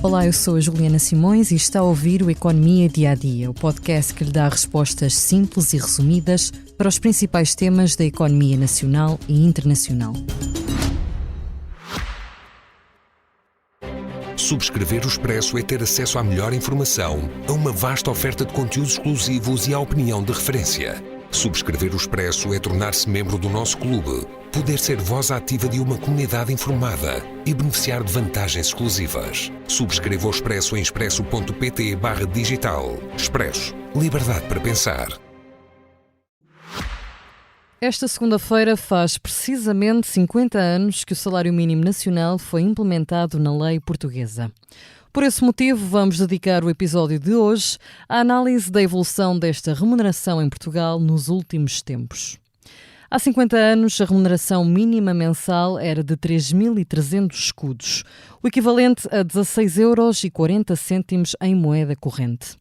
Olá, eu sou a Juliana Simões e está a ouvir o Economia Dia a Dia, o podcast que lhe dá respostas simples e resumidas para os principais temas da economia nacional e internacional. Subscrever o Expresso é ter acesso à melhor informação, a uma vasta oferta de conteúdos exclusivos e à opinião de referência. Subscrever o Expresso é tornar-se membro do nosso clube, poder ser voz ativa de uma comunidade informada e beneficiar de vantagens exclusivas. Subscreva o Expresso em expresso.pt/digital. Expresso. Liberdade para pensar. Esta segunda-feira faz precisamente 50 anos que o salário mínimo nacional foi implementado na lei portuguesa. Por esse motivo, vamos dedicar o episódio de hoje à análise da evolução desta remuneração em Portugal nos últimos tempos. Há 50 anos, a remuneração mínima mensal era de 3.300 escudos, o equivalente a 16,40 € em moeda corrente.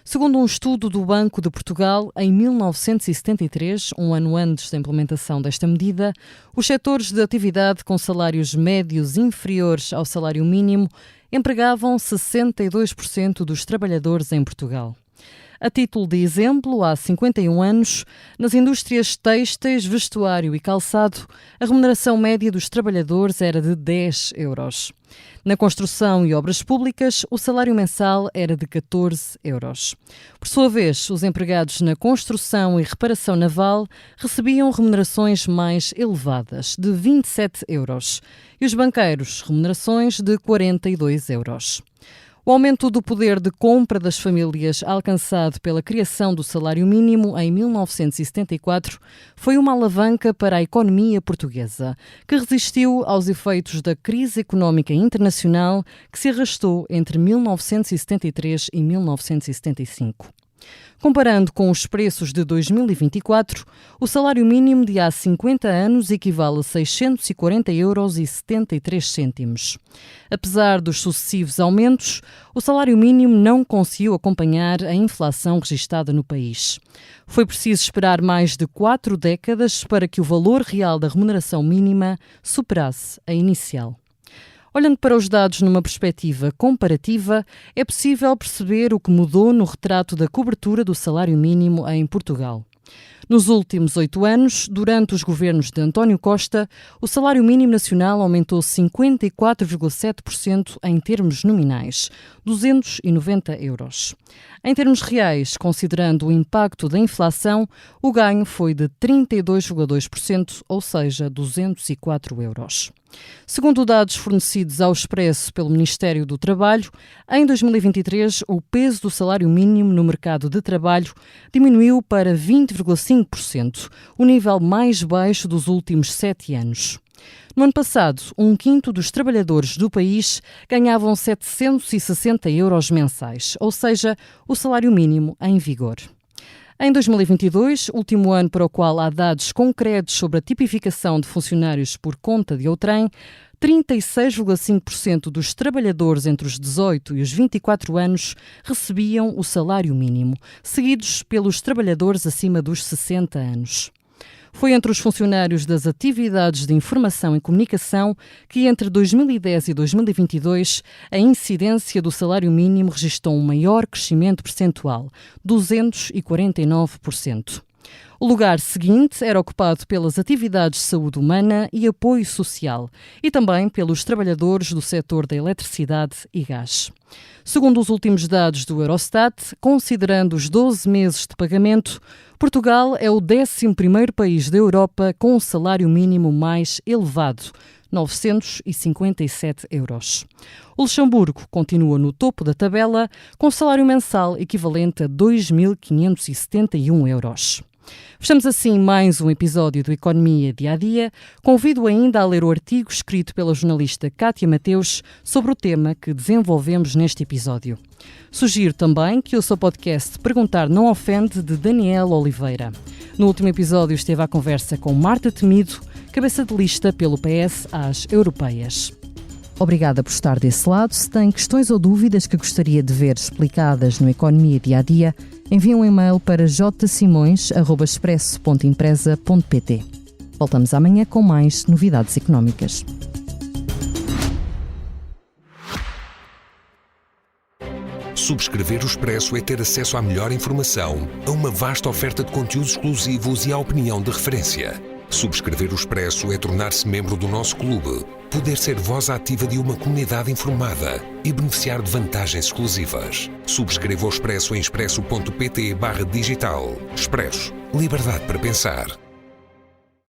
Segundo um estudo do Banco de Portugal, em 1973, um ano antes da implementação desta medida, os setores de atividade com salários médios inferiores ao salário mínimo empregavam 62% dos trabalhadores em Portugal. A título de exemplo, há 51 anos, nas indústrias têxteis, vestuário e calçado, a remuneração média dos trabalhadores era de 10 €. Na construção e obras públicas, o salário mensal era de 14 €. Por sua vez, os empregados na construção e reparação naval recebiam remunerações mais elevadas, de 27 €, e os banqueiros, remunerações de 42 €. O aumento do poder de compra das famílias alcançado pela criação do salário mínimo em 1974 foi uma alavanca para a economia portuguesa, que resistiu aos efeitos da crise económica internacional que se arrastou entre 1973 e 1975. Comparando com os preços de 2024, o salário mínimo de há 50 anos equivale a 640,73 €. Apesar dos sucessivos aumentos, o salário mínimo não conseguiu acompanhar a inflação registada no país. Foi preciso esperar mais de 4 décadas para que o valor real da remuneração mínima superasse a inicial. Olhando para os dados numa perspectiva comparativa, é possível perceber o que mudou no retrato da cobertura do salário mínimo em Portugal. Nos últimos 8 anos, durante os governos de António Costa, o salário mínimo nacional aumentou 54,7% em termos nominais, 290 €. Em termos reais, considerando o impacto da inflação, o ganho foi de 32,2%, ou seja, 204 €. Segundo dados fornecidos ao Expresso pelo Ministério do Trabalho, em 2023 o peso do salário mínimo no mercado de trabalho diminuiu para 20,5%, o nível mais baixo dos últimos 7 anos. No ano passado, 1/5 dos trabalhadores do país ganhavam 760 € mensais, ou seja, o salário mínimo em vigor. Em 2022, último ano para o qual há dados concretos sobre a tipificação de funcionários por conta de outrem, 36,5% dos trabalhadores entre os 18 e os 24 anos recebiam o salário mínimo, seguidos pelos trabalhadores acima dos 60 anos. Foi entre os funcionários das atividades de informação e comunicação que, entre 2010 e 2022, a incidência do salário mínimo registrou um maior crescimento percentual, 249%. O lugar seguinte era ocupado pelas atividades de saúde humana e apoio social e também pelos trabalhadores do setor da eletricidade e gás. Segundo os últimos dados do Eurostat, considerando os 12 meses de pagamento, Portugal é o 11º país da Europa com o salário mínimo mais elevado, 957 €. O Luxemburgo continua no topo da tabela, com salário mensal equivalente a 2.571 €. Fechamos assim mais um episódio do Economia Dia a Dia. Convido ainda a ler o artigo escrito pela jornalista Cátia Mateus sobre o tema que desenvolvemos neste episódio. Sugiro também que ouça o podcast Perguntar Não Ofende, de Daniel Oliveira. No último episódio esteve à conversa com Marta Temido, cabeça de lista pelo PS às europeias. Obrigada por estar desse lado. Se tem questões ou dúvidas que gostaria de ver explicadas no Economia Dia a Dia, envie um e-mail para jsimões@expresso.empresa.pt. Voltamos amanhã com mais novidades económicas. Subscrever o Expresso é ter acesso à melhor informação, a uma vasta oferta de conteúdos exclusivos e à opinião de referência. Subscrever o Expresso é tornar-se membro do nosso clube, poder ser voz ativa de uma comunidade informada e beneficiar de vantagens exclusivas. Subscreva o Expresso em expresso.pt/digital. Expresso. Liberdade para pensar.